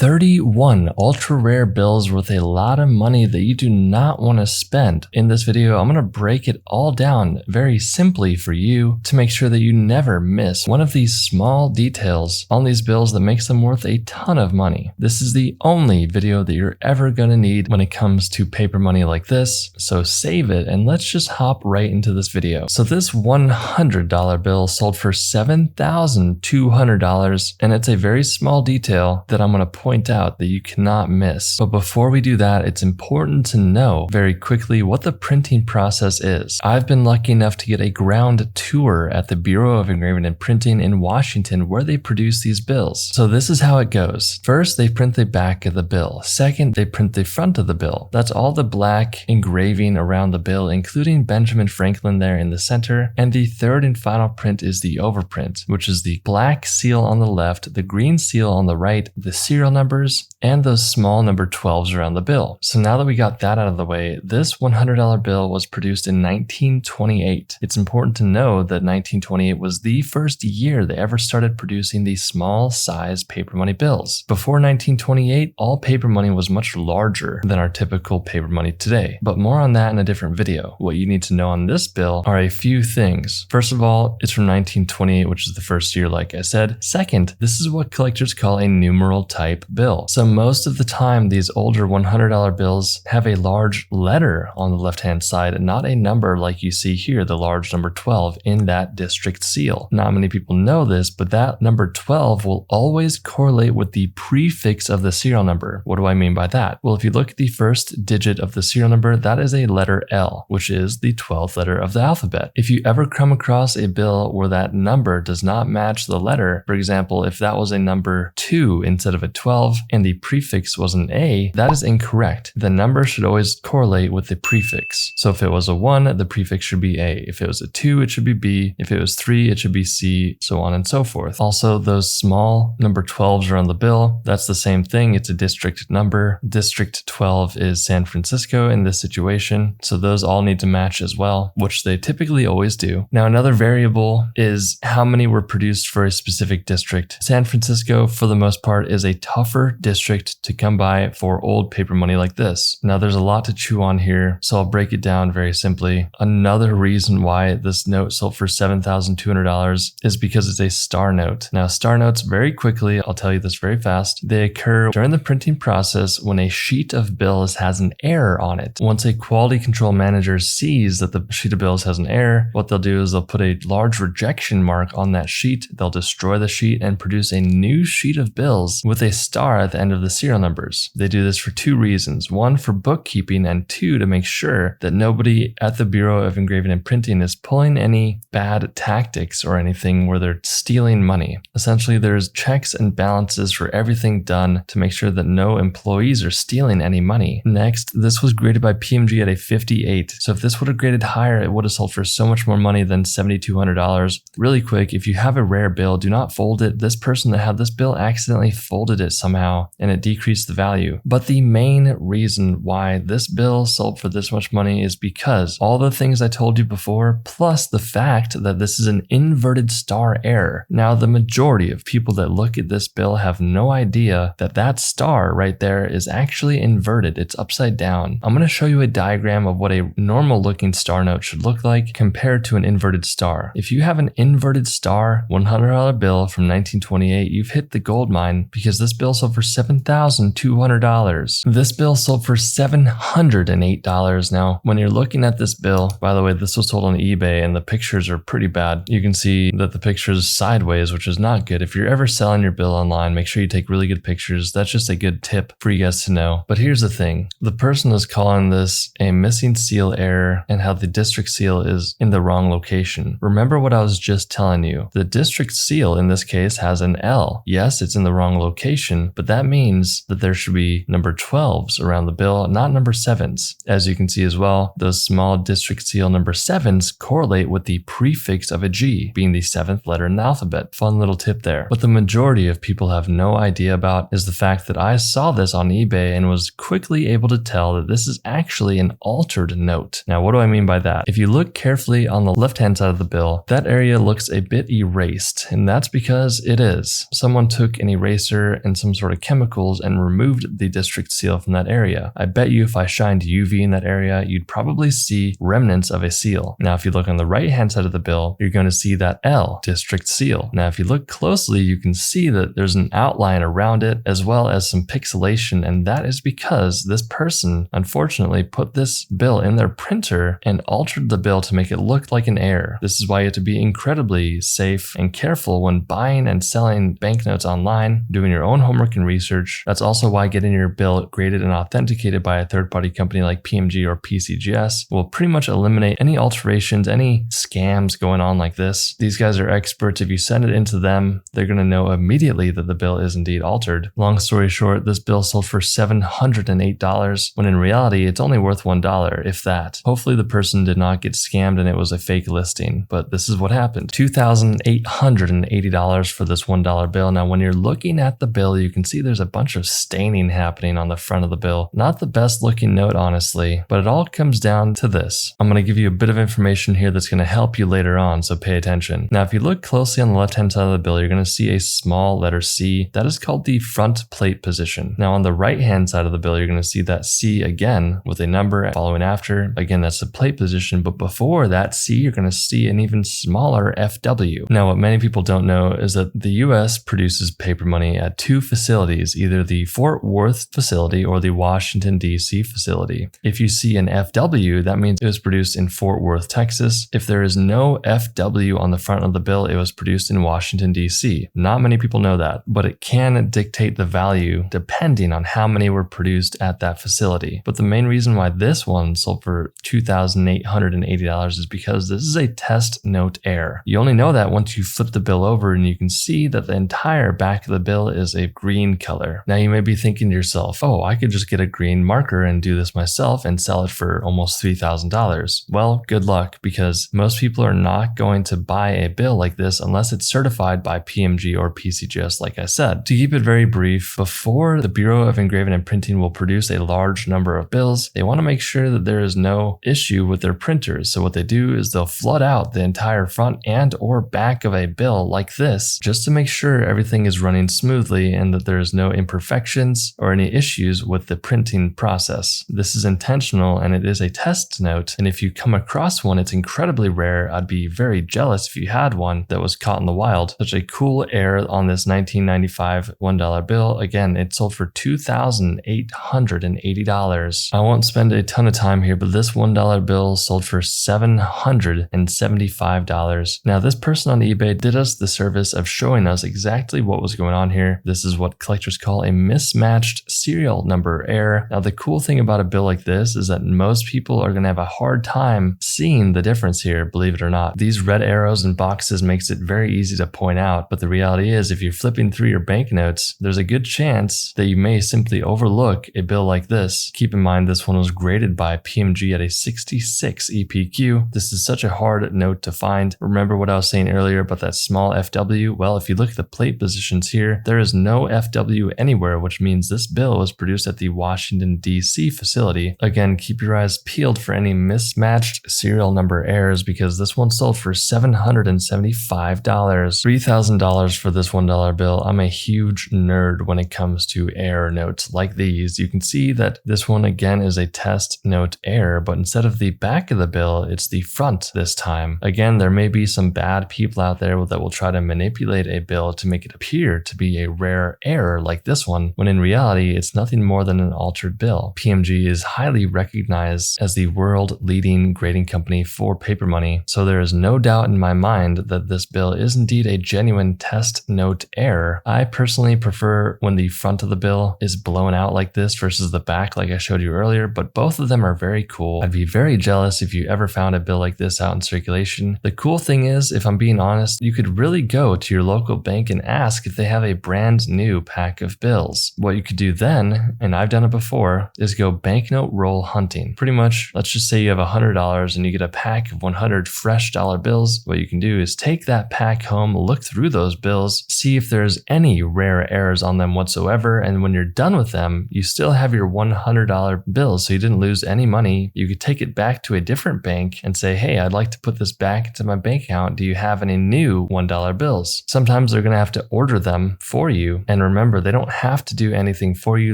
31 ultra rare bills worth a lot of money that you do not want to spend. In this video, I'm going to break it all down very simply for you to make sure that you never miss one of these small details on these bills that makes them worth a ton of money. This is the only video that you're ever going to need when it comes to paper money like this, so save it and let's just hop right into this video. So this $100 bill sold for $7,200, and it's a very small detail that I'm going to point out that you cannot miss. But before we do that, it's important to know very quickly what the printing process is. I've been lucky enough to get a ground tour at the Bureau of Engraving and Printing in Washington where they produce these bills. So this is how it goes. First, they print the back of the bill. Second, they print the front of the bill. That's all the black engraving around the bill, including Benjamin Franklin there in the center. And the third and final print is the overprint, which is the black seal on the left, the green seal on the right, the serial numbers, and those small number 12s around the bill. So now that we got that out of the way, this $100 bill was produced in 1928. It's important to know that 1928 was the first year they ever started producing these small size paper money bills. Before 1928, all paper money was much larger than our typical paper money today. But more on that in a different video. What you need to know on this bill are a few things. First of all, it's from 1928, which is the first year, like I said. Second, this is what collectors call a numeral type bill. So most of the time, these older $100 bills have a large letter on the left-hand side, not a number like you see here, the large number 12 in that district seal. Not many people know this, but that number 12 will always correlate with the prefix of the serial number. What do I mean by that? Well, if you look at the first digit of the serial number, that is a letter L, which is the 12th letter of the alphabet. If you ever come across a bill where that number does not match the letter, for example, if that was a number 2 instead of a 12 and the prefix was an A, that is incorrect. The number should always correlate with the prefix. So if it was a 1, the prefix should be A. If it was a 2, it should be B. If it was 3, it should be C, so on and so forth. Also, those small number 12s are on the bill. That's the same thing. It's a district number. District 12 is San Francisco in this situation. So those all need to match as well, which they typically always do. Now, another variable is how many were produced for a specific district. San Francisco, for the most part, is a tougher district to come by for old paper money like this. Now, there's a lot to chew on here, so I'll break it down very simply. Another reason why this note sold for $7,200 is because it's a star note. Now, star notes, very quickly, I'll tell you this very fast, they occur during the printing process when a sheet of bills has an error on it. Once a quality control manager sees that the sheet of bills has an error, what they'll do is they'll put a large rejection mark on that sheet, they'll destroy the sheet and produce a new sheet of bills with a star at the end of the serial numbers. They do this for two reasons. One, for bookkeeping, and two, to make sure that nobody at the Bureau of Engraving and Printing is pulling any bad tactics or anything where they're stealing money. Essentially, there's checks and balances for everything done to make sure that no employees are stealing any money. Next, this was graded by PMG at a 58. So if this would have graded higher, it would have sold for so much more money than $7,200. Really quick, if you have a rare bill, do not fold it. This person that had this bill accidentally folded it somehow and it decreased the value. But the main reason why this bill sold for this much money is because all the things I told you before, plus the fact that this is an inverted star error. Now, the majority of people that look at this bill have no idea that that star right there is actually inverted. It's upside down. I'm going to show you a diagram of what a normal looking star note should look like compared to an inverted star. If you have an inverted star $100 bill from 1928, you've hit the gold mine because this bill sold for $7,200. This bill sold for $708. Now, when you're looking at this bill, by the way, this was sold on eBay and the pictures are pretty bad. You can see that the picture is sideways, which is not good. If you're ever selling your bill online, make sure you take really good pictures. That's just a good tip for you guys to know. But here's the thing. The person is calling this a missing seal error and how the district seal is in the wrong location. Remember what I was just telling you. The district seal in this case has an L. Yes, it's in the wrong location, but that means that there should be number 12s around the bill, not number 7s. As you can see as well, those small district seal number 7s correlate with the prefix of a G, being the 7th letter in the alphabet. Fun little tip there. What the majority of people have no idea about is the fact that I saw this on eBay and was quickly able to tell that this is actually an altered note. Now, what do I mean by that? If you look carefully on the left-hand side of the bill, that area looks a bit erased, and that's because it is. Someone took an eraser and some some sort of chemicals and removed the district seal from that area. I bet you if I shined UV in that area, you'd probably see remnants of a seal. Now, if you look on the right-hand side of the bill, you're going to see that L, district seal. Now, if you look closely, you can see that there's an outline around it as well as some pixelation, and that is because this person, unfortunately, put this bill in their printer and altered the bill to make it look like an error. This is why you have to be incredibly safe and careful when buying and selling banknotes online, doing your own homework and research. That's also why getting your bill graded and authenticated by a third-party company like PMG or PCGS will pretty much eliminate any alterations, any scams going on like this. These guys are experts. If you send it into them, they're going to know immediately that the bill is indeed altered. Long story short, this bill sold for $708 when in reality it's only worth $1, if that. Hopefully the person did not get scammed and it was a fake listing, but this is what happened. $2,880 for this $1 bill. Now when you're looking at the bill, you can see there's a bunch of staining happening on the front of the bill. Not the best looking note, honestly, but it all comes down to this. I'm going to give you a bit of information here that's going to help you later on, so pay attention. Now if you look closely on the left hand side of the bill, you're going to see a small letter C. That is called the front plate position. Now on the right hand side of the bill, you're going to see that C again with a number following after. Again, that's the plate position, but before that C, you're going to see an even smaller FW. Now what many people don't know is that the US produces paper money at two facilities, either the Fort Worth facility or the Washington, D.C. facility. If you see an FW, that means it was produced in Fort Worth, Texas. If there is no FW on the front of the bill, it was produced in Washington, D.C. Not many people know that, but it can dictate the value depending on how many were produced at that facility. But the main reason why this one sold for $2,880 is because this is a test note error. You only know that once you flip the bill over and you can see that the entire back of the bill is a green color. Now you may be thinking to yourself, oh, I could just get a green marker and do this myself and sell it for almost $3,000. Well, good luck, because most people are not going to buy a bill like this unless it's certified by PMG or PCGS, like I said. To keep it very brief, before the Bureau of Engraving and Printing will produce a large number of bills, they want to make sure that there is no issue with their printers. So what they do is they'll flood out the entire front and or back of a bill like this, just to make sure everything is running smoothly and that there is no imperfections or any issues with the printing process. This is intentional and it is a test note, and if you come across one, it's incredibly rare. I'd be very jealous if you had one that was caught in the wild. Such a cool error on this 1995 $1 bill. Again, it sold for $2,880. I won't spend a ton of time here, but this $1 bill sold for $775. Now this person on eBay did us the service of showing us exactly what was going on here. This is what collectors call a mismatched serial number error. Now the cool thing about a bill like this is that most people are going to have a hard time seeing the difference here, believe it or not. These red arrows and boxes makes it very easy to point out, but the reality is if you're flipping through your banknotes, there's a good chance that you may simply overlook a bill like this. Keep in mind this one was graded by PMG at a 66 EPQ. This is such a hard note to find. Remember what I was saying earlier about that small FW? Well, if you look at the plate positions here, there is no FW anywhere, which means this bill was produced at the Washington, D.C. facility. Again, keep your eyes peeled for any mismatched serial number errors because this one sold for $775. $3,000 for this $1 bill. I'm a huge nerd when it comes to error notes like these. You can see that this one again is a test note error, but instead of the back of the bill, it's the front this time. Again, there may be some bad people out there that will try to manipulate a bill to make it appear to be a rare error like this one, when in reality, it's nothing more than an altered bill. PMG is highly recognized as the world-leading grading company for paper money, so there is no doubt in my mind that this bill is indeed a genuine test note error. I personally prefer when the front of the bill is blown out like this versus the back like I showed you earlier, but both of them are very cool. I'd be very jealous if you ever found a bill like this out in circulation. The cool thing is, if I'm being honest, you could really go to your local bank and ask if they have a brand new pack of bills. What you could do then, and I've done it before, is go banknote roll hunting. Pretty much, let's just say you have $100 and you get a pack of 100 fresh dollar bills. What you can do is take that pack home, look through those bills, see if there's any rare errors on them whatsoever, and when you're done with them, you still have your $100 bills, so you didn't lose any money. You could take it back to a different bank and say, hey, I'd like to put this back into my bank account. Do you have any new $1 bills? Sometimes they're going to have to order them for you, And remember, they don't have to do anything for you.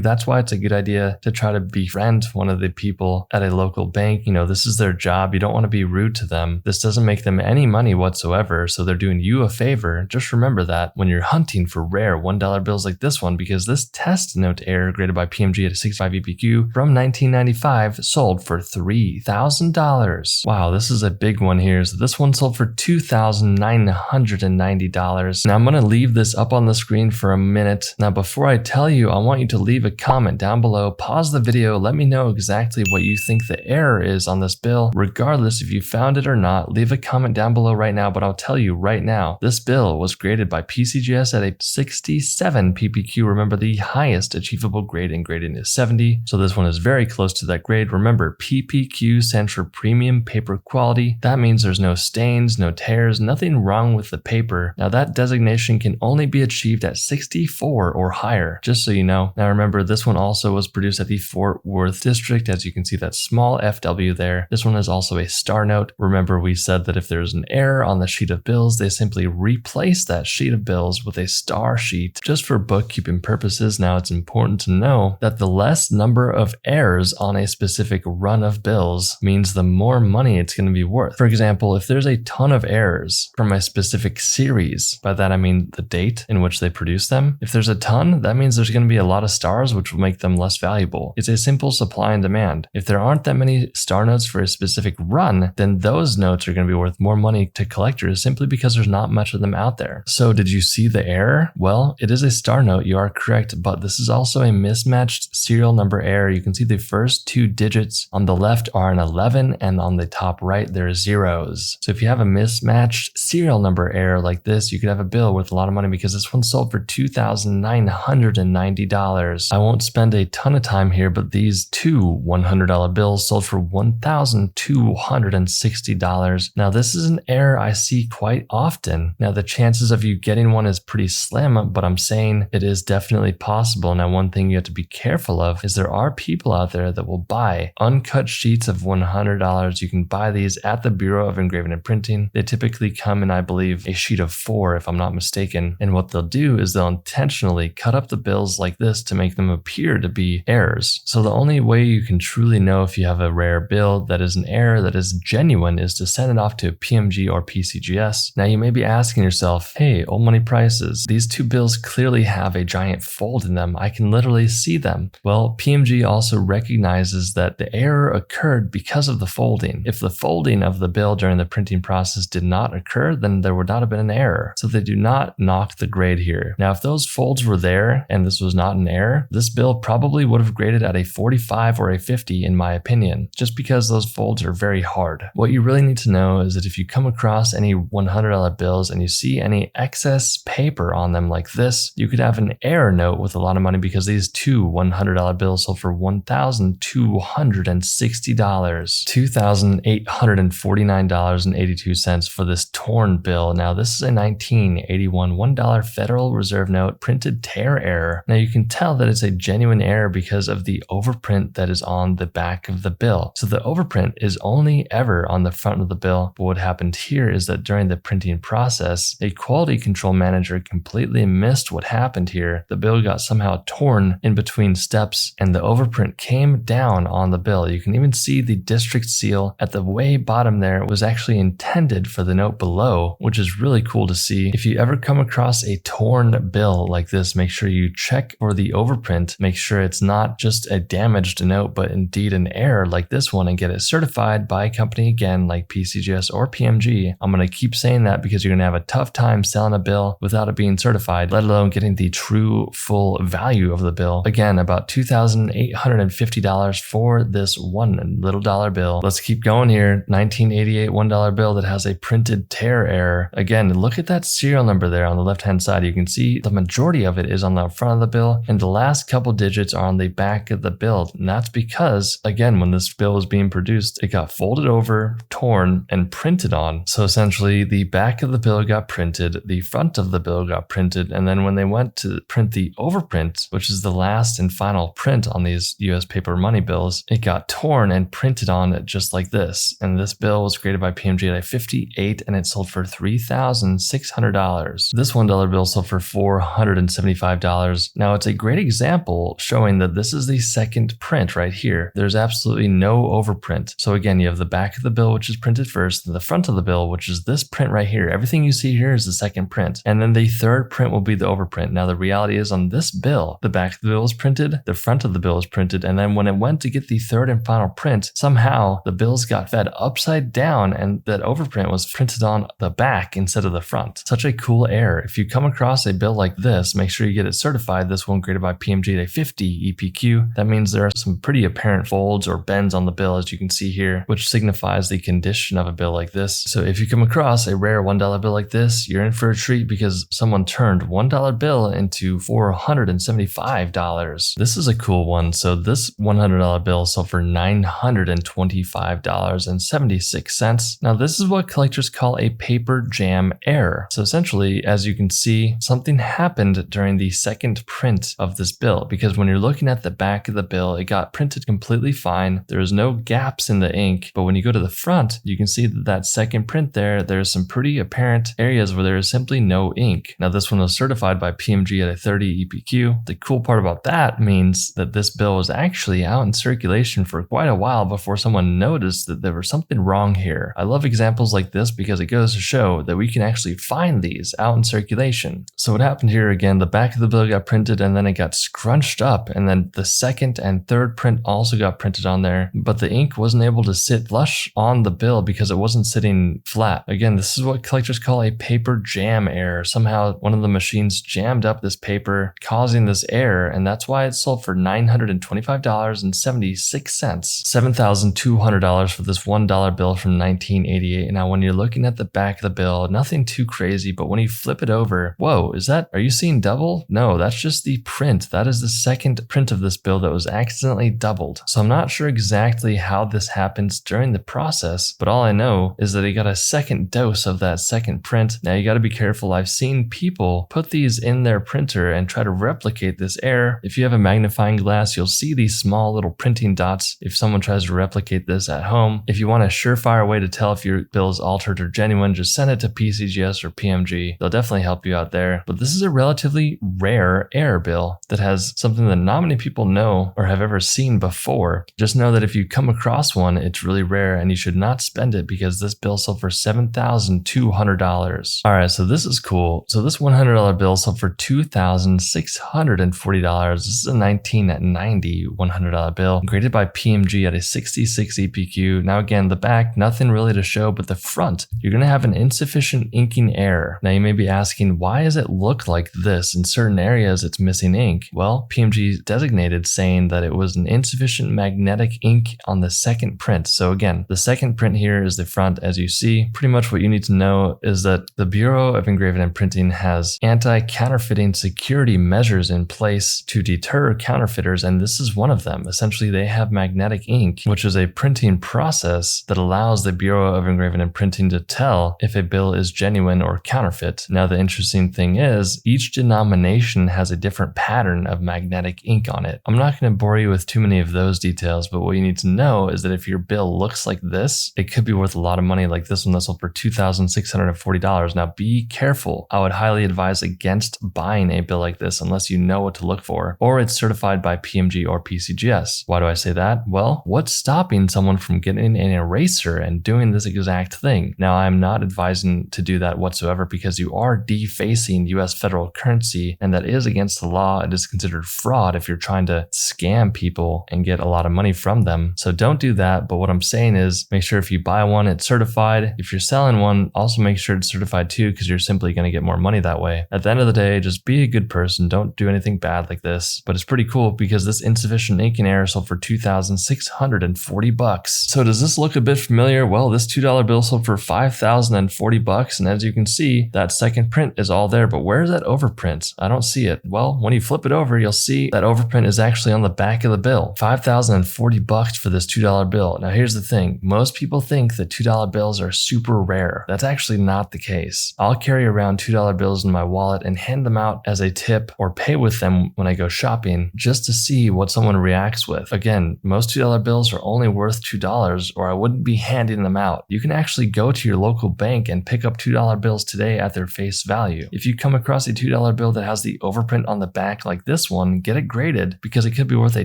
That's why it's a good idea to try to befriend one of the people at a local bank. You know, this is their job. You don't want to be rude to them. This doesn't make them any money whatsoever, so they're doing you a favor. Just remember that when you're hunting for rare $1 bills like this one, because this test note error graded by PMG at a 65 EPQ from 1995 sold for $3,000. Wow, this is a big one here. So this one sold for $2,990. Now I'm going to leave this up on the screen for a minute. Now before I tell you, I want you to leave a comment down below, pause the video, let me know exactly what you think the error is on this bill. Regardless if you found it or not, leave a comment down below right now, but I'll tell you right now, this bill was graded by PCGS at a 67 PPQ. Remember, the highest achievable grade in grading is 70, so this one is very close to that grade. Remember, PPQ stands for premium paper quality. That means there's no stains, no tears, nothing wrong with the paper. Now that designation can only be achieved at 64 or higher, just so you know. Now remember, this one also was produced at the Fort Worth district. As you can see, that small FW there. This one is also a star note. Remember, we said that if there's an error on the sheet of bills, they simply replace that sheet of bills with a star sheet just for bookkeeping purposes. Now it's important to know that the less number of errors on a specific run of bills means the more money it's going to be worth. For example, if there's a ton of errors from a specific series, by that I mean the date in which they produce them, if there's a ton, that means there's going to be a lot of stars, which will make them less valuable. It's a simple supply and demand. If there aren't that many star notes for a specific run, then those notes are going to be worth more money to collectors simply because there's not much of them out there. So did you see the error? Well, it is a star note, you are correct, but this is also a mismatched serial number error. You can see the first two digits on the left are an 11 and on the top right there are zeros. So if you have a mismatched serial number error like this, you could have a bill worth a lot of money because this one sold for $2,990. I won't spend a ton of time here, but these two $100 bills sold for $1,260. Now this is an error I see quite often. Now the chances of you getting one is pretty slim, but I'm saying it is definitely possible. Now one thing you have to be careful of is there are people out there that will buy uncut sheets of $100. You can buy these at the Bureau of Engraving and Printing. They typically come in, I believe, a sheet of 4 if I'm not mistaken. And what they'll do is they'll intentionally cut up the bills like this to make them appear to be errors. So the only way you can truly know if you have a rare bill that is an error that is genuine is to send it off to PMG or PCGS. Now you may be asking yourself, hey, old money prices, these two bills clearly have a giant fold in them. I can literally see them. Well, PMG also recognizes that the error occurred because of the folding. If the folding of the bill during the printing process did not occur, then there would not have been an error. So they do not knock the grade here. Now, if those folds were there and this was not an error, this bill probably would have graded at a 45 or a 50 in my opinion, just because those folds are very hard. What you really need to know is that if you come across any $100 bills and you see any excess paper on them like this, you could have an error note with a lot of money because these two $100 bills sold for $1,260, $2,849.82 for this torn bill. Now this is a 1981 $1 Federal Reserve note printed tear error. Now you can tell that it's a genuine error because of the overprint that is on the back of the bill. So the overprint is only ever on the front of the bill, but what happened here is that during the printing process, a quality control manager completely missed what happened here. The bill got somehow torn in between steps and the overprint came down on the bill. You can even see the district seal at the way bottom there was actually intended for the note below, which is really cool to see. If you ever come across a torn bill like this, make sure you check for the overprint. Make sure it's not just a damaged note, but indeed an error like this one, and get it certified by a company again like PCGS or PMG. I'm going to keep saying that because you're going to have a tough time selling a bill without it being certified, let alone getting the true full value of the bill. Again, about $2,850 for this one little dollar bill. Let's keep going here. 1988 $1 bill that has a printed tear error. Again, look at that serial number there on the left hand side. You can see the majority of it is on the front of the bill and the last couple digits are on the back of the bill. And that's because, again, when this bill was being produced, it got folded over, torn, and printed on. So essentially the back of the bill got printed, the front of the bill got printed, and then when they went to print the overprint, which is the last and final print on these US paper money bills, it got torn and printed on just like this. And this bill was graded by PMG at a 58 and it sold for $3,600. This $1 bill sold for $400 $475. Now it's a great example showing that this is the second print right here. There's absolutely no overprint. So again, you have the back of the bill, which is printed first, and the front of the bill, which is this print right here. Everything you see here is the second print. And then the third print will be the overprint. Now the reality is on this bill, the back of the bill is printed, the front of the bill is printed, and then when it went to get the third and final print, somehow the bills got fed upside down and that overprint was printed on the back instead of the front. Such a cool error. If you come across a bill like this, make sure you get it certified. This one graded by PMG at a 50 EPQ. That means there are some pretty apparent folds or bends on the bill, as you can see here, which signifies the condition of a bill like this. So if you come across a rare $1 bill like this, you're in for a treat because someone turned $1 bill into $475. This is a cool one. So this $100 bill sold for $925.76. Now this is what collectors call a paper jam error. So essentially, as you can see, something happened during the second print of this bill, because when you're looking at the back of the bill, it got printed completely fine. There's no gaps in the ink, but when you go to the front, you can see that second print there's some pretty apparent areas where there is simply no ink. Now this one was certified by PMG at a 30 EPQ. The cool part about that means that this bill was actually out in circulation for quite a while before someone noticed that there was something wrong here. I love examples like this because it goes to show that we can actually find these out in circulation. So what happened here, again, the back of the bill got printed and then it got scrunched up, and then the second and third print also got printed on there, but the ink wasn't able to sit flush on the bill because it wasn't sitting flat. Again, this is what collectors call a paper jam error. Somehow one of the machines jammed up this paper, causing this error, and that's why it sold for $925.76. $7,200 for this $1 bill from 1988. Now when you're looking at the back of the bill, nothing too crazy, but when you flip it over, whoa, are you seeing double? No, that's just the print. That is the second print of this bill that was accidentally doubled. So I'm not sure exactly how this happens during the process, but all I know is that he got a second dose of that second print. Now you got to be careful. I've seen people put these in their printer and try to replicate this error. If you have a magnifying glass, you'll see these small little printing dots if someone tries to replicate this at home. If you want a surefire way to tell if your bill is altered or genuine, just send it to PCGS or PMG. They'll definitely help you out there. But this is a relatively rare error bill that has something that not many people know or have ever seen before. Just know that if you come across one, it's really rare and you should not spend it because this bill sold for $7,200. All right, so this is cool. So this $100 bill sold for $2,640. This is a 1990 $100 bill graded by PMG at a 66 EPQ. Now again, the back, nothing really to show, but the front, you're going to have an insufficient inking error. Now you may be asking, why does it look like this? In certain areas, it's missing ink. Well, PMG designated saying that it was an insufficient magnetic ink on the second print. So again, the second print here is the front, as you see. Pretty much what you need to know is that the Bureau of Engraving and Printing has anti-counterfeiting security measures in place to deter counterfeiters, and this is one of them. Essentially, they have magnetic ink, which is a printing process that allows the Bureau of Engraving and Printing to tell if a bill is genuine or counterfeit. Now, the interesting thing is, each denomination has a different pattern of magnetic ink on it. I'm not going to bore you with too many of those details, but what you need to know is that if your bill looks like this, it could be worth a lot of money, like this one that sold for $2,640. Now, be careful. I would highly advise against buying a bill like this unless you know what to look for, or it's certified by PMG or PCGS. Why do I say that? Well, what's stopping someone from getting an eraser and doing this exact thing? Now, I'm not advising to do that whatsoever because you are defacing US federal currency, and that is against the law. It is considered fraud if you're trying to scam people and get a lot of money from them. So don't do that. But what I'm saying is make sure if you buy one, it's certified. If you're selling one, also make sure it's certified too, because you're simply going to get more money that way. At the end of the day, just be a good person. Don't do anything bad like this. But it's pretty cool because this insufficient inking error sold for $2,640. So does this look a bit familiar? Well, this $2 bill sold for $5,040. And as you can see, that second print is all there. But where's that overprint? I don't see it. Well, when you flip it over, you'll see that overprint is actually on the back of the bill. $5,040 for this $2 bill. Now here's the thing. Most people think that $2 bills are super rare. That's actually not the case. I'll carry around $2 bills in my wallet and hand them out as a tip or pay with them when I go shopping just to see what someone reacts with. Again, most $2 bills are only worth $2 or I wouldn't be handing them out. You can actually go to your local bank and pick up $2 bills today at their face value. If you come across a $2 $20 bill that has the overprint on the back like this one, get it graded because it could be worth a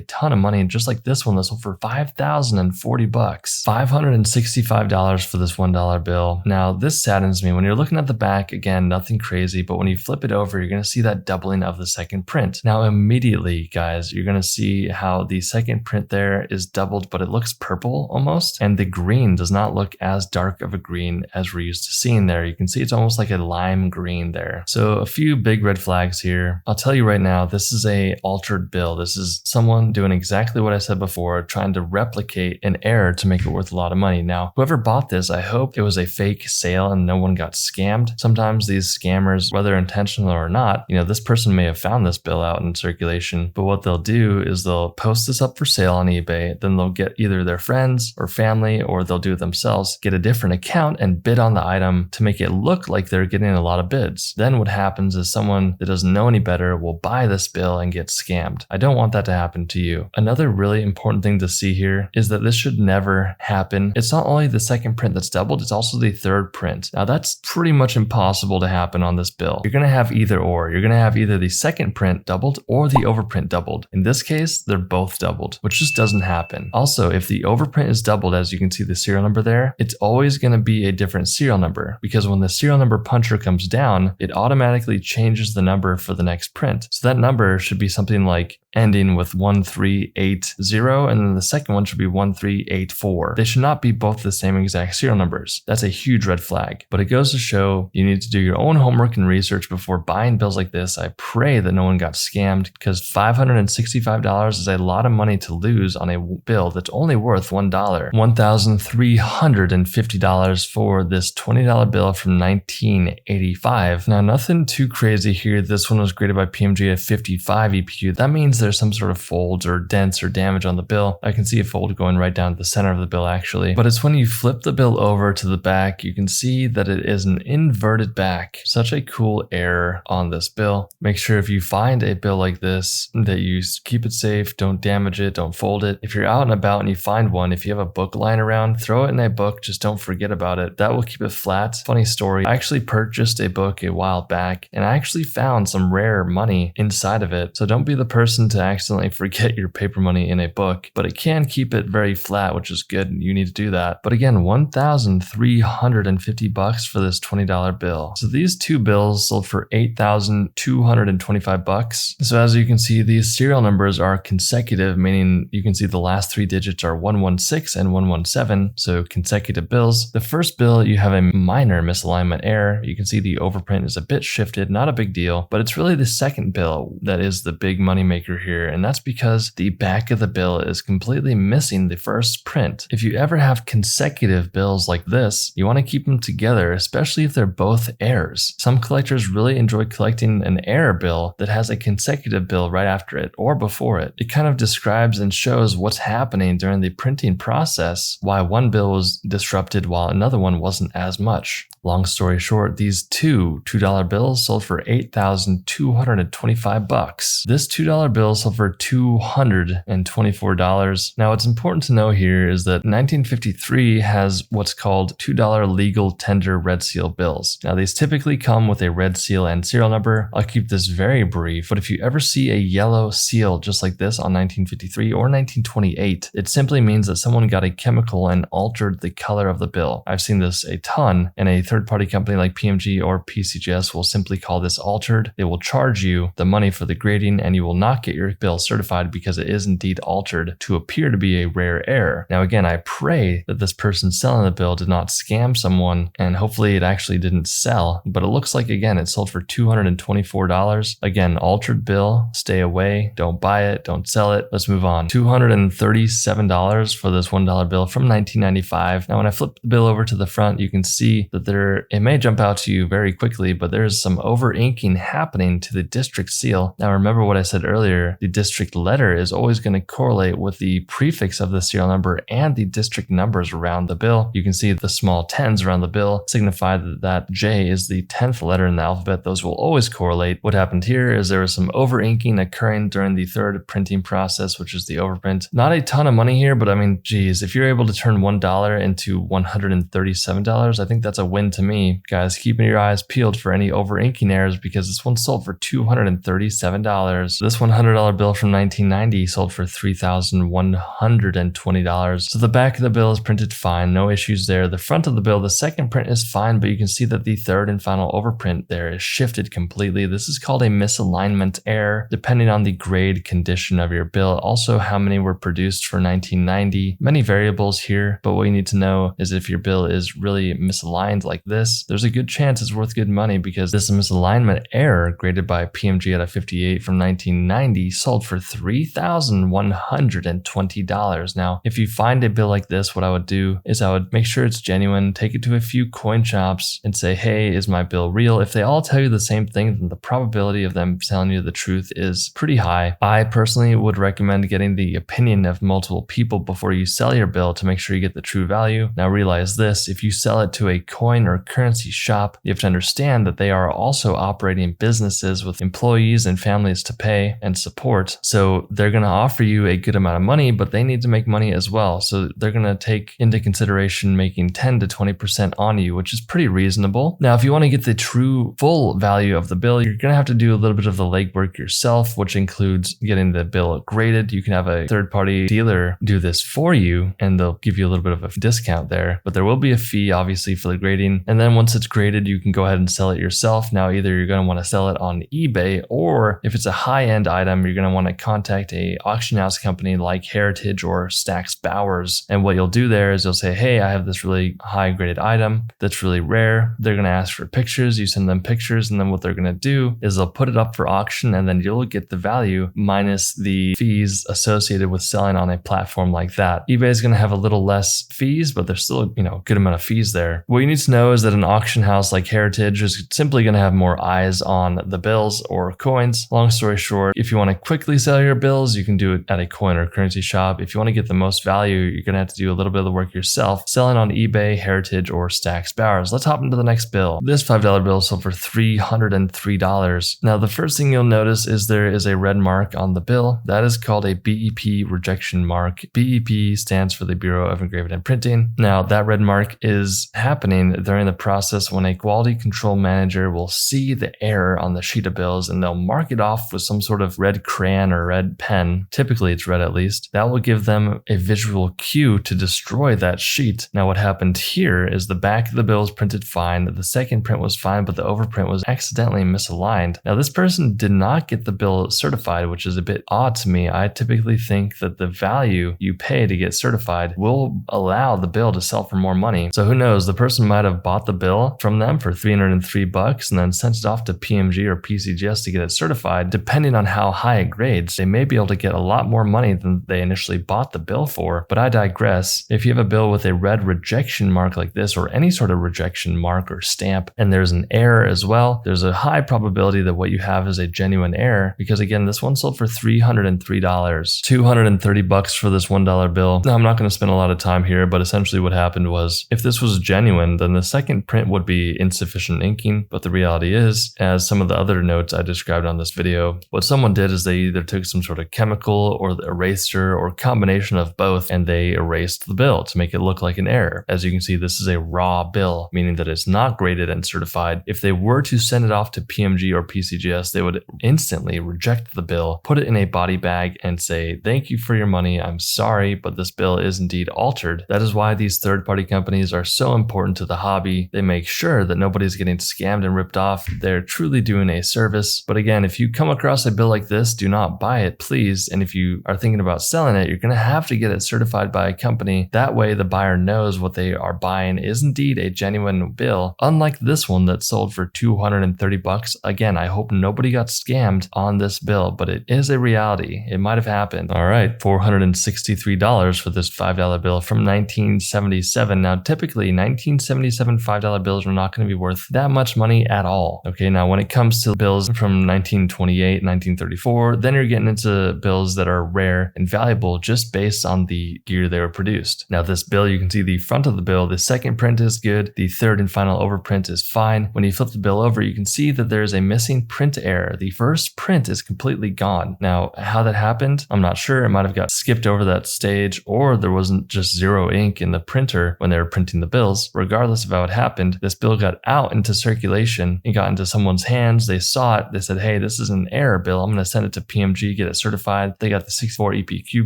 ton of money. And just like this one, this sold for $5,040. $565 for this $1 bill. Now this saddens me. When you're looking at the back, again, nothing crazy, but when you flip it over, you're going to see that doubling of the second print. Now immediately, guys, you're going to see how the second print there is doubled, but it looks purple almost, and the green does not look as dark of a green as we're used to seeing there. You can see it's almost like a lime green there. So a few big red flags here. I'll tell you right now, this is a altered bill. This is someone doing exactly what I said before, trying to replicate an error to make it worth a lot of money. Now, whoever bought this, I hope it was a fake sale and no one got scammed. Sometimes these scammers, whether intentional or not, this person may have found this bill out in circulation, but what they'll do is they'll post this up for sale on eBay. Then they'll get either their friends or family, or they'll do it themselves, get a different account and bid on the item to make it look like they're getting a lot of bids. Then what happens is someone that doesn't know any better will buy this bill and get scammed. I don't want that to happen to you. Another really important thing to see here is that this should never happen. It's not only the second print that's doubled, it's also the third print. Now that's pretty much impossible to happen on this bill. You're going to have either or. You're going to have either the second print doubled or the overprint doubled. In this case, they're both doubled, which just doesn't happen. Also, if the overprint is doubled, as you can see the serial number there, it's always going to be a different serial number, because when the serial number puncher comes down, it automatically changes the number for the next print. So that number should be something like ending with 1380, and then the second one should be 1384. They should not be both the same exact serial numbers. That's a huge red flag. But it goes to show you need to do your own homework and research before buying bills like this. I pray that no one got scammed, because $565 is a lot of money to lose on a bill that's only worth $1. $1,350 for this $20 bill from 1985. Now, nothing too crazy here. This one was graded by PMG at 55 EPU. That means there's some sort of folds or dents or damage on the bill. I can see a fold going right down to the center of the bill actually. But it's when you flip the bill over to the back, you can see that it is an inverted back. Such a cool error on this bill. Make sure if you find a bill like this that you keep it safe, don't damage it, don't fold it. If you're out and about and you find one, if you have a book lying around, throw it in a book, just don't forget about it. That will keep it flat. Funny story, I actually purchased a book a while back and I actually found some rare money inside of it. So don't be the person to accidentally forget your paper money in a book, but it can keep it very flat, which is good. You need to do that. But again, $1,350 for this $20 bill. So these two bills sold for $8,225. So as you can see, these serial numbers are consecutive, meaning you can see the last three digits are 116 and 117. So consecutive bills. The first bill, you have a minor misalignment error. You can see the overprint is a bit shifted, not a big deal, but it's really the second bill that is the big money maker here. And that's because the back of the bill is completely missing the first print. If you ever have consecutive bills like this, you want to keep them together, especially if they're both errors. Some collectors really enjoy collecting an error bill that has a consecutive bill right after it or before it. It kind of describes and shows what's happening during the printing process, why one bill was disrupted while another one wasn't as much. Long story short, these two $2 bills sold for $8,225. This $2 bill sold for $224. Now, what's important to know here is that 1953 has what's called $2 legal tender red seal bills. Now, these typically come with a red seal and serial number. I'll keep this very brief, but if you ever see a yellow seal just like this on 1953 or 1928, it simply means that someone got a chemical and altered the color of the bill. I've seen this a ton, and a third-party company like PMG or PCGS will simply call this altered. They will charge you the money for the grading, and you will not get your bill certified because it is indeed altered to appear to be a rare error. Now, again, I pray that this person selling the bill did not scam someone, and hopefully it actually didn't sell, but it looks like, again, it sold for $224. Again, altered bill, stay away, don't buy it, don't sell it. Let's move on. $237 for this $1 bill from 1995. Now, when I flip the bill over to the front, you can see that it may jump out to you very quickly, but there's some over inking happening to the district seal. Now, remember what I said earlier, the district letter is always going to correlate with the prefix of the serial number and the district numbers around the bill. You can see the small 10s around the bill signify that J is the 10th letter in the alphabet. Those will always correlate. What happened here is there was some over inking occurring during the third printing process, which is the overprint. Not a ton of money here, but I mean, geez, if you're able to turn $1 into $137, I think that's a win to me. Guys, keeping your eyes peeled for any over inking errors, because this one sold for $237. This $100 bill from 1990 sold for $3,120. So the back of the bill is printed fine, no issues there. The front of the bill, the second print is fine, but you can see that the third and final overprint there is shifted completely. This is called a misalignment error, depending on the grade condition of your bill. Also, how many were produced for 1990. Many variables here, but what you need to know is if your bill is really misaligned like this, there's a good chance it's worth good money, because this misalignment error graded by PMG at a 58 from 1990 sold for $3,120. Now, if you find a bill like this, what I would do is I would make sure it's genuine, take it to a few coin shops and say, hey, is my bill real? If they all tell you the same thing, then the probability of them telling you the truth is pretty high. I personally would recommend getting the opinion of multiple people before you sell your bill to make sure you get the true value. Now realize this, if you sell it to a coin or currency shop, you have to understand that they are also operating businesses with employees and families to pay and support. So they're going to offer you a good amount of money, but they need to make money as well. So they're going to take into consideration making 10 to 20% on you, which is pretty reasonable. Now, if you want to get the true full value of the bill, you're going to have to do a little bit of the legwork yourself, which includes getting the bill graded. You can have a third-party dealer do this for you, and they'll give you a little bit of a discount there, but there will be a fee obviously for the grading. And then once it's graded, you can go ahead and sell it yourself. Now, either you're going to want to sell it on eBay, or if it's a high-end item, you're going to want to contact a auction house company like Heritage or Stack's Bowers. And what you'll do there is you'll say, hey, I have this really high graded item that's really rare. They're going to ask for pictures. You send them pictures, and then what they're going to do is they'll put it up for auction, and then you'll get the value minus the fees associated with selling on a platform like that. eBay is going to have a little less fees, but there's still, a good amount of fees there. What you need to know is that an auction house like Heritage is simply going to have more eyes on the bills or coins. Long story short, if you want to quickly sell your bills, you can do it at a coin or currency shop. If you want to get the most value, you're going to have to do a little bit of the work yourself, selling on eBay, Heritage, or Stack's Bowers. Let's hop into the next bill. This $5 bill sold for $303. Now, the first thing you'll notice is there is a red mark on the bill. That is called a BEP rejection mark. BEP stands for the Bureau of Engraving and Printing. Now, that red mark is happening during the process when a quality control manager will see the error on the sheet of bills, and they'll mark it off with some sort of red crayon or red pen. Typically, it's red at least. That will give them a visual cue to destroy that sheet. Now, what happened here is the back of the bill is printed fine. The second print was fine, but the overprint was accidentally misaligned. Now, this person did not get the bill certified, which is a bit odd to me. I typically think that the value you pay to get certified will allow the bill to sell for more money. So who knows? The person might have bought the bill from them for $303 and then sent it off to PMG or PCGS to get it certified. Depending on how high it grades, they may be able to get a lot more money than they initially bought the bill for. But I digress. If you have a bill with a red rejection mark like this, or any sort of rejection mark or stamp, and there's an error as well, there's a high probability that what you have is a genuine error, because again, this one sold for $303. $230 for this $1 bill. Now, I'm not going to spend a lot of time here, but essentially what happened was, if this was genuine, then the second print would be insufficient inking. But the reality is, as some of the other notes I described on this video, what someone did is they either took some sort of chemical or the eraser or combination of both, and they erased the bill to make it look like an error. As you can see, this is a raw bill, meaning that it's not graded and certified. If they were to send it off to PMG or PCGS, they would instantly reject the bill, put it in a body bag, and say, thank you for your money. I'm sorry, but this bill is indeed altered. That is why these third-party companies are so important to the hobby. They make sure that nobody's getting scammed and ripped off. They're truly doing a service. But again, if you come across a bill like this, do not buy it, please. And if you are thinking about selling it, you're going to have to get it certified by a company. That way, the buyer knows what they are buying is indeed a genuine bill, unlike this one that sold for $230. Again, I hope nobody got scammed on this bill, but it is a reality. It might have happened. All right, $463 for this $5 bill from 1977. Now, typically 1977 $5 bills are not going to be worth that much money at all. Okay, now when it comes to bills from 1928, 1934, then you're getting into bills that are rare and valuable just based on the year they were produced. Now, this bill, you can see the front of the bill, the second print is good. The third and final overprint is fine. When you flip the bill over, you can see that there's a missing print error. The first print is completely gone. Now, how that happened, I'm not sure. It might have got skipped over that stage, or there wasn't just zero ink in the printer when they were printing the bills. Regardless of how it happened, this bill got out into circulation and got into someone's hands. They saw it. They said, hey, this is an error bill. I'm going to send it to PMG, get it certified. They got the 64 EPQ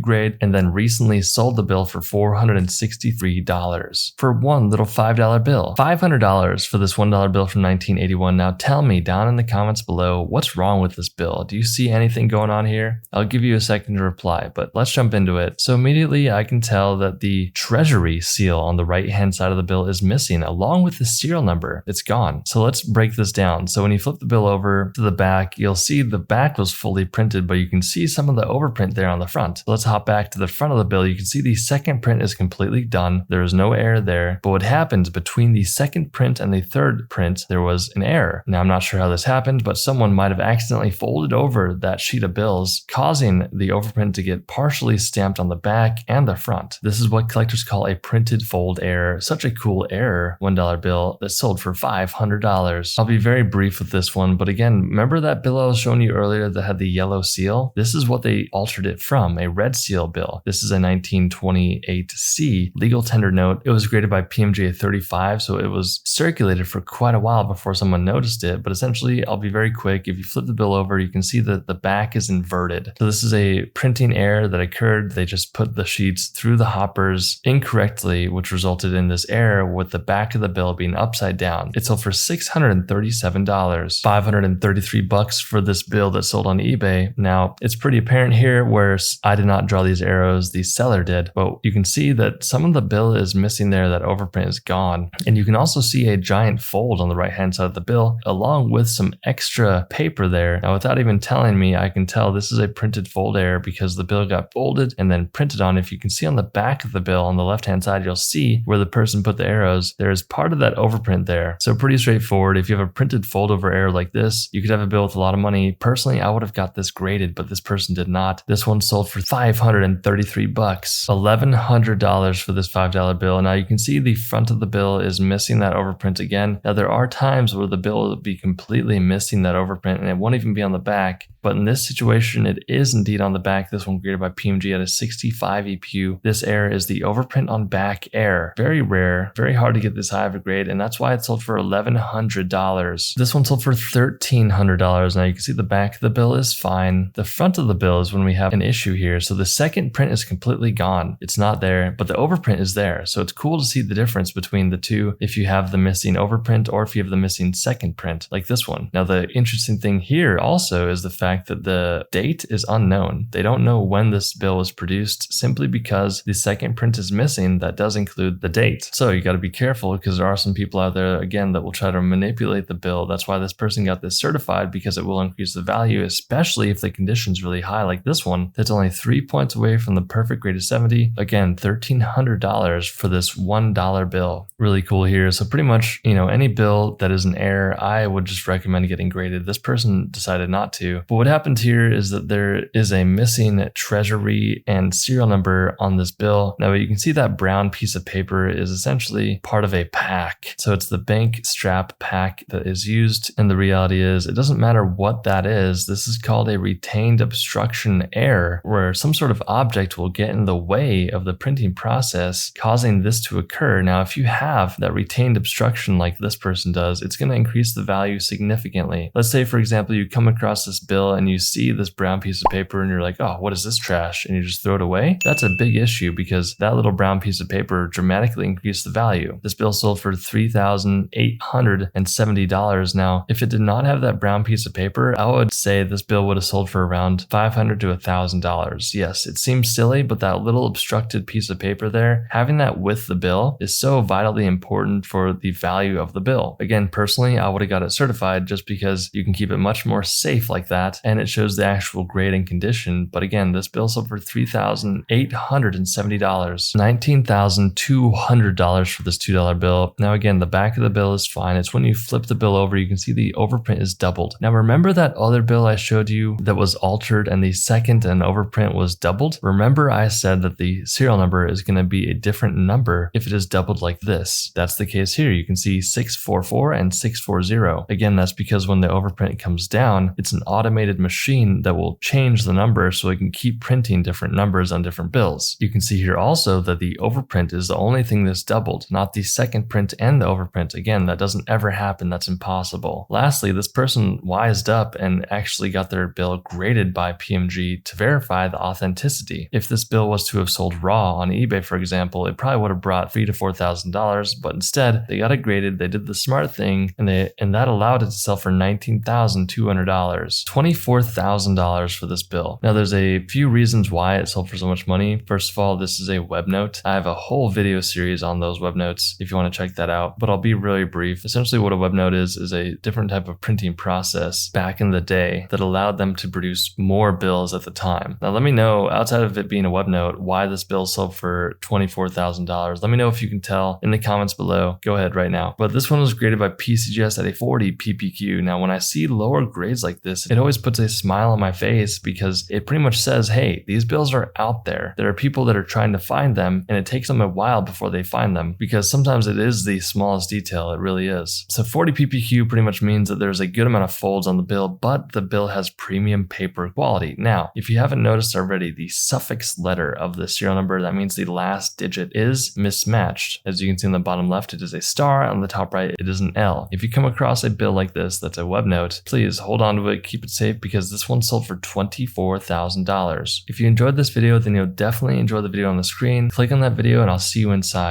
grade and then recently sold the bill for $463 for one little $5 bill. $500 for this $1 bill from 1981. Now tell me down in the comments below, what's wrong with this bill? Do you see anything going on here? I'll give you a second to reply, but let's jump into it. So immediately I can tell that the treasury seal on the right hand side of the bill is missing along with the serial number. It's gone. So let's break this down. So when you flip the bill over to the back, you'll see the back was fully printed, but you can see some of the overprint there on the front. So let's hop back to the front of the bill. You can see the second print is completely done. There is no error there, but what happened between the second print and the third print, there was an error. Now I'm not sure how this happened, but someone might have accidentally folded over that sheet of bills, causing the overprint to get partially stamped on the back and the front. This is what collectors call a printed fold error. Such a cool error $1 bill that sold for $500. I'll be very brief with this one, but again, remember that bill I was showing you earlier that had the yellow seal? This is what they altered it from, a red seal bill. This is a 1928C legal tender note. It was graded by PMG 35, so it was circulated for quite a while before someone noticed it, but essentially, I'll be very quick. If you flip the bill over, you can see that the back is inverted. So this is a printing error that occurred. They just put the sheets through the hoppers incorrectly, which resulted in this error with the back of the bill being upside down. It sold for $637, $533 for this bill that sold on eBay. Now, it's pretty apparent here where I did not draw these arrows, the seller did, but you can see that some of the bill is missing there, that overprint is gone. And you can also see a giant fold on the right-hand side of the bill, along with some extra paper there. Now, without even telling me, I can tell this is a printed fold error because the bill got folded and then printed on. If you can see on the back of the bill on the left-hand side, you'll see where the person put the arrows. There is part of that overprint there. So pretty straightforward. If you have a printed fold over error like this, you could have a bill with a lot of money. Personally, I would have got this graded, but this person did not. This one sold for $533, $1,100 for this $5 bill. Now you can see the front of the bill is missing that overprint again. Now there are times where the bill will be completely missing that overprint and it won't even be on the back. But in this situation, it is indeed on the back. This one graded by PMG at a 65 EPU. This error is the overprint on back error. Very rare, very hard to get this high of a grade, and that's why it sold for $1,100. This one sold for $1,300. Now you can see the back of the bill is fine. The front of the bill is when we have an issue here. So the second print is completely gone. It's not there, but the overprint is there. So it's cool to see the difference between the two if you have the missing overprint or if you have the missing second print like this one. Now the interesting thing here also is the fact that the date is unknown. They don't know when this bill was produced simply because the second print is missing. That does include the date. So you got to be careful because there are some people out there, again, that will try to manipulate the bill. That's why this person got this certified, because it will increase the value, especially if the condition's really high like this one. That's only 3 points away from the perfect grade of 70. Again, $1,300 for this $1 bill. Really cool here. So pretty much, any bill that is an error, I would just recommend getting graded. This person decided not to. But what happened here is that there is a missing treasury and serial number on this bill. Now you can see that brown piece of paper is essentially part of a pack. So it's the bank strap pack that is used. And the reality is it doesn't matter what that is. This is called a retained obstruction error, where some sort of object will get in the way of the printing process, causing this to occur. Now, if you have that retained obstruction like this person does, it's going to increase the value significantly. Let's say, for example, you come across this bill and you see this brown piece of paper and you're like, oh, what is this trash? And you just throw it away. That's a big issue because that little brown piece of paper dramatically increased the value. This bill sold for $3,870. Now, if it did not have that brown piece of paper, I would say this bill would have sold for around $500 to $1,000. Yes, it seems silly, but that little obstructed piece of paper there, having that with the bill is so vitally important for the value of the bill. Again, personally, I would have got it certified just because you can keep it much more safe like that, and it shows the actual grade and condition. But again, this bill sold for $3,870, $19,200 for this $2 bill. Now again, the back of the bill is fine. It's when you flip the bill over, you can see the overprint is doubled. Now remember that other bill I showed you that was altered and the second and overprint was doubled? Remember I said that the serial number is going to be a different number if it is doubled like this. That's the case here. You can see 644 and 640. Again, that's because when the overprint comes down, it's an automated automated machine that will change the number so it can keep printing different numbers on different bills. You can see here also that the overprint is the only thing that's doubled, not the second print and the overprint. Again, that doesn't ever happen. That's impossible. Lastly, this person wised up and actually got their bill graded by PMG to verify the authenticity. If this bill was to have sold raw on eBay, for example, it probably would have brought $3,000 to $4,000, but instead they got it graded, they did the smart thing, and that allowed it to sell for $19,200, $24,000 for this bill. Now there's a few reasons why it sold for so much money. First of all, this is a web note. I have a whole video series on those web notes if you want to check that out, but I'll be really brief. Essentially what a web note is a different type of printing process back in the day that allowed them to produce more bills at the time. Now let me know, outside of it being a web note, why this bill sold for $24,000. Let me know if you can tell in the comments below. Go ahead right now. But this one was graded by PCGS at a 40 PPQ. Now when I see lower grades like this, it always puts a smile on my face because it pretty much says, hey, these bills are out there. There are people that are trying to find them, and it takes them a while before they find them, because sometimes it is the smallest detail. It really is. So 40 PPQ pretty much means that there's a good amount of folds on the bill, but the bill has premium paper quality. Now, if you haven't noticed already, the suffix letter of the serial number, that means the last digit, is mismatched. As you can see on the bottom left, it is a star. On the top right, it is an L. If you come across a bill like this that's a web note, please hold on to it, keep it safe, because this one sold for $24,000. If you enjoyed this video, then you'll definitely enjoy the video on the screen. Click on that video and I'll see you inside.